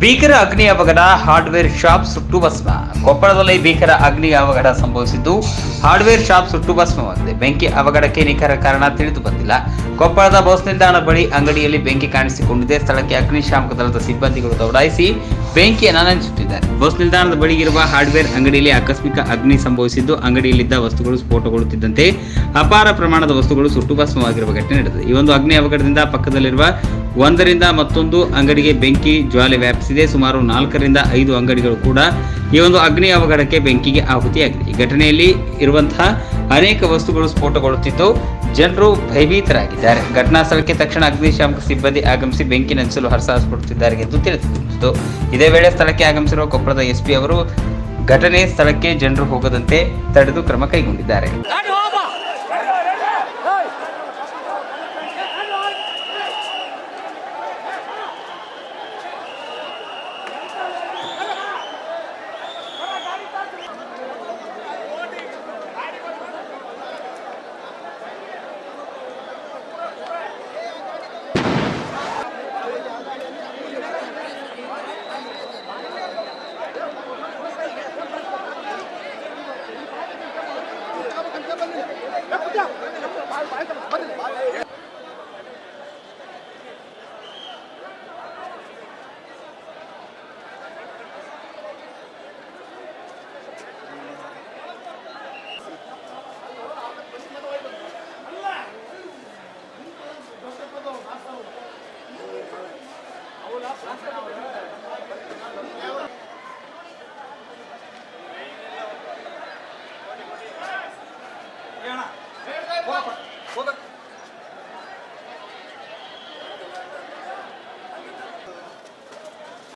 ಭೀಕರ ಅಗ್ನಿ ಅವಘಡ, ಹಾರ್ಡ್ವೇರ್ ಶಾಪ್ ಸುಟ್ಟು ಭಸ್ಮ. ಕೊಪ್ಪಳದಲ್ಲಿ ಭೀಕರ ಅಗ್ನಿ ಅವಘಡ ಸಂಭವಿಸಿದ್ದು ಹಾರ್ಡ್ವೇರ್ ಶಾಪ್ ಸುಟ್ಟು ಭಸ್ಮವಾಗಿದೆ. ಬೆಂಕಿ ಅವಘಡಕ್ಕೆ ನಿಖರ ಕಾರಣ ತಿಳಿದು ಬಂದಿಲ್ಲ. ಕೊಪ್ಪಳದ ಬಸ್ ನಿಲ್ದಾಣ ಬಳಿ ಅಂಗಡಿಯಲ್ಲಿ ಬೆಂಕಿ ಕಾಣಿಸಿಕೊಂಡಿದೆ. ಸ್ಥಳಕ್ಕೆ ಅಗ್ನಿಶಾಮಕ ದಳದ ಸಿಬ್ಬಂದಿಗಳು ದೌಡಾಯಿಸಿ ಬೆಂಕಿಯನ್ನು ನಂದಿಸುತ್ತಿದ್ದಾರೆ. ಬಸ್ ನಿಲ್ದಾಣದ ಬಳಿ ಇರುವ ಹಾರ್ಡ್ವೇರ್ ಅಂಗಡಿಯಲ್ಲಿ ಆಕಸ್ಮಿಕ ಅಗ್ನಿ ಸಂಭವಿಸಿದ್ದು ಅಂಗಡಿಯಲ್ಲಿದ್ದ ವಸ್ತುಗಳು ಸ್ಫೋಟಗೊಳ್ಳುತ್ತಿದ್ದಂತೆ ಅಪಾರ ಪ್ರಮಾಣದ ವಸ್ತುಗಳು ಸುಟ್ಟು ಭಸ್ಮವಾಗಿರುವ ಘಟನೆ ನಡೆದಿದೆ. ಈ ಒಂದು ಅಗ್ನಿ ಅವಘಡದಿಂದ ಪಕ್ಕದಲ್ಲಿರುವ ಒಂದರಿಂದ ಮತ್ತೊಂದು ಅಂಗಡಿಗೆ ಬೆಂಕಿ ಜ್ವಾಲೆ ವ್ಯಾಪಿಸಿದೆ. ಸುಮಾರು 4ರಿಂದ 5 ಅಂಗಡಿಗಳು ಕೂಡ ಈ ಒಂದು ಅಗ್ನಿ ಅವಘಡಕ್ಕೆ ಬೆಂಕಿಗೆ ಆಹುತಿಯಾಗಿದೆ. ಈ ಘಟನೆಯಲ್ಲಿ ಇರುವಂತಹ ಅನೇಕ ವಸ್ತುಗಳು ಸ್ಫೋಟಗೊಳ್ಳುತ್ತಿದ್ದು ಜನರು ಭಯಭೀತರಾಗಿದ್ದಾರೆ. ಘಟನಾ ಸ್ಥಳಕ್ಕೆ ತಕ್ಷಣ ಅಗ್ನಿಶಾಮಕ ಸಿಬ್ಬಂದಿ ಆಗಮಿಸಿ ಬೆಂಕಿ ನಂದಿಸಲು ಹರಸಾಹಸ ಪಡುತ್ತಿದ್ದಾರೆ ಎಂದು ತಿಳಿದುಬಂದಿತು. ಇದೇ ವೇಳೆ ಸ್ಥಳಕ್ಕೆ ಆಗಮಿಸಿರುವ ಕೊಪ್ಪಳದ ಎಸ್ಪಿ ಅವರು ಘಟನೆ ಸ್ಥಳಕ್ಕೆ ಜನರು ಹೋಗದಂತೆ ತಡೆದು ಕ್ರಮ ಕೈಗೊಂಡಿದ್ದಾರೆ. Yeah.